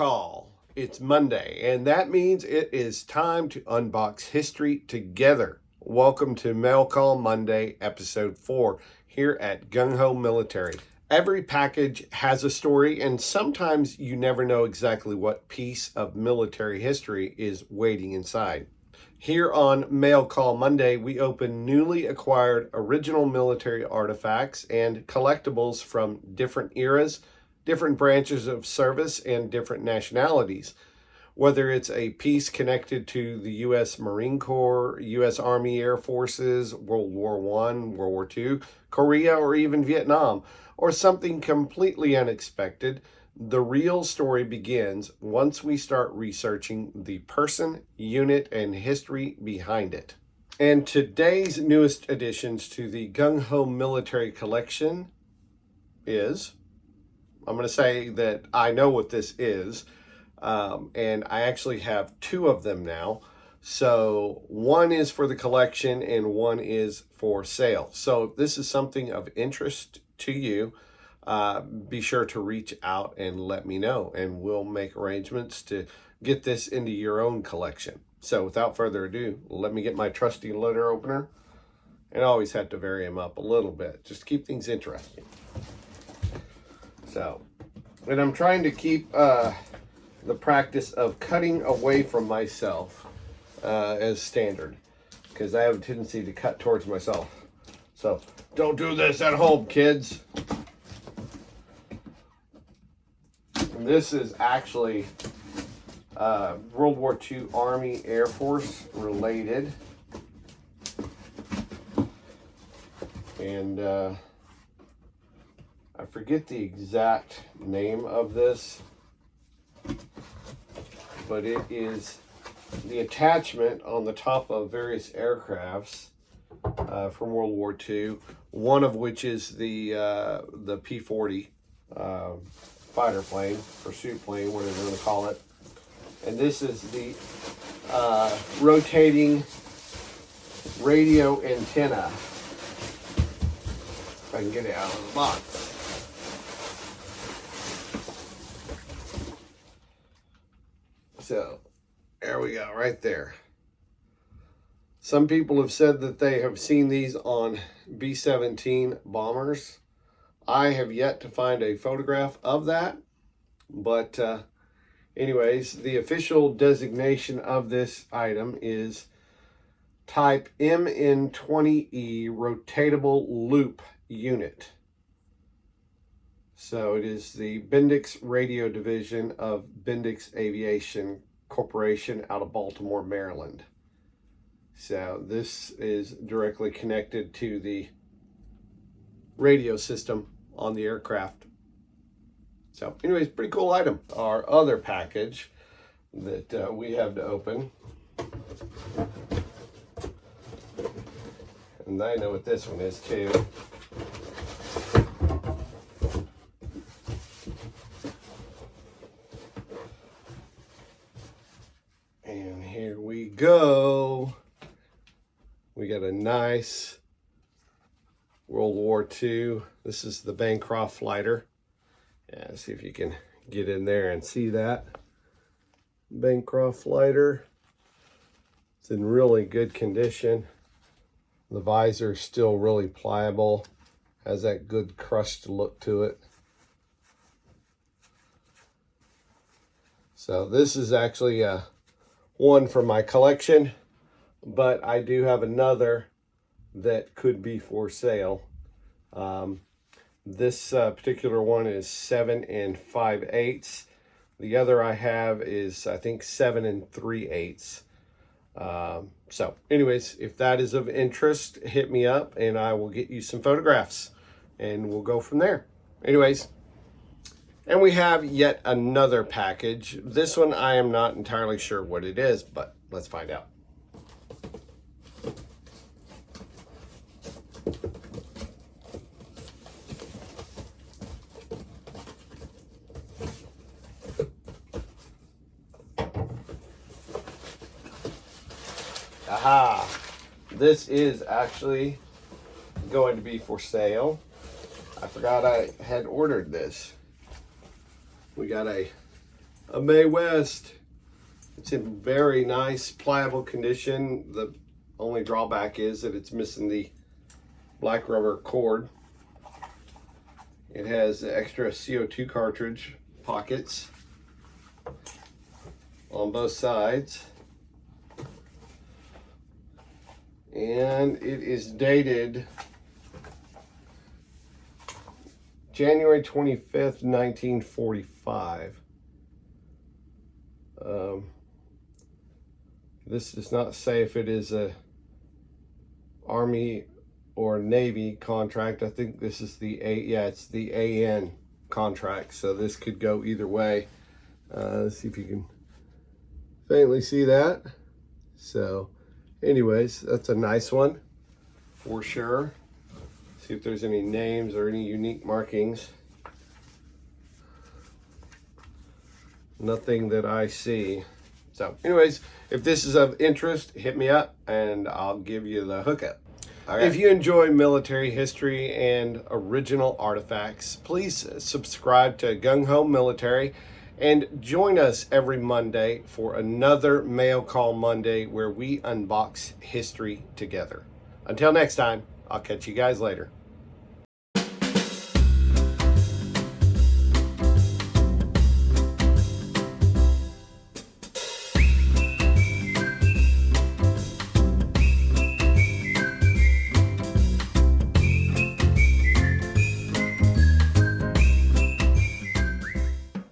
call. It's Monday, and that means it is time to unbox history together. Welcome to Mail Call Monday, episode 4, here at GungHo Military. Every package has a story, and sometimes you never know exactly what piece of military history is waiting inside. Here on Mail Call Monday, we open newly acquired original military artifacts and collectibles from different eras, different branches of service, and different nationalities. Whether it's a piece connected to the U.S. Marine Corps, U.S. Army Air Forces, World War I, World War II, Korea, or even Vietnam, or something completely unexpected, the real story begins once we start researching the person, unit, and history behind it. And today's newest additions to the GungHo Military Collection is, I'm going to say that I know what this is, and I actually have two of them now. So one is for the collection and one is for sale. So if this is something of interest to you, be sure to reach out and let me know, and we'll make arrangements to get this into your own collection. So without further ado, let me get my trusty letter opener. And I always have to vary them up a little bit, just to keep things interesting. So, and I'm trying to keep the practice of cutting away from myself as standard, because I have a tendency to cut towards myself. So don't do this at home, kids. And this is actually World War II Army Air Force related. And I forget the exact name of this, but it is the attachment on the top of various aircrafts from World War II, one of which is the P-40 fighter plane, pursuit plane, whatever you want to call it. And this is the rotating radio antenna. If I can get it out of the box. So, there we go, right there. Some people have said that they have seen these on B-17 bombers. I have yet to find a photograph of that, but anyways, the official designation of this item is Type MN20E Rotatable Loop Unit. So it is the Bendix Radio Division of Bendix Aviation Corporation out of Baltimore, Maryland. So this is directly connected to the radio system on the aircraft. So anyways, pretty cool item. Our other package that we have to open, and I know what this one is too. And here we go. We got a nice World War II. This is the Bancroft fighter. Yeah, see if you can get in there and see that. Bancroft fighter. It's in really good condition. The visor is still really pliable. Has that good crushed look to it. So this is actually one from my collection, but I do have another that could be for sale. This particular one is 7 5/8. The other I have is, I think, 7 3/8. So anyways, if that is of interest, hit me up and I will get you some photographs and we'll go from there. Anyways, and we have yet another package. This one I am not entirely sure what it is, but let's find out. Aha! This is actually going to be for sale. I forgot I had ordered this. We got a a Mae West. It's in very nice, pliable condition. The only drawback is that it's missing the black rubber cord. It has extra CO2 cartridge pockets on both sides. And it is dated January 25th, 1945. This does not say if it is a Army or Navy contract. I think this is it's the AN contract, so this could go either way. Let's see if you can faintly see that. So anyways, that's a nice one for sure. See if there's any names or any unique markings. Nothing that I see. So anyways, if this is of interest, hit me up and I'll give you the hookup. Okay. If you enjoy military history and original artifacts, please subscribe to GungHo Military and join us every Monday for another Mail Call Monday where we unbox history together. Until next time, I'll catch you guys later.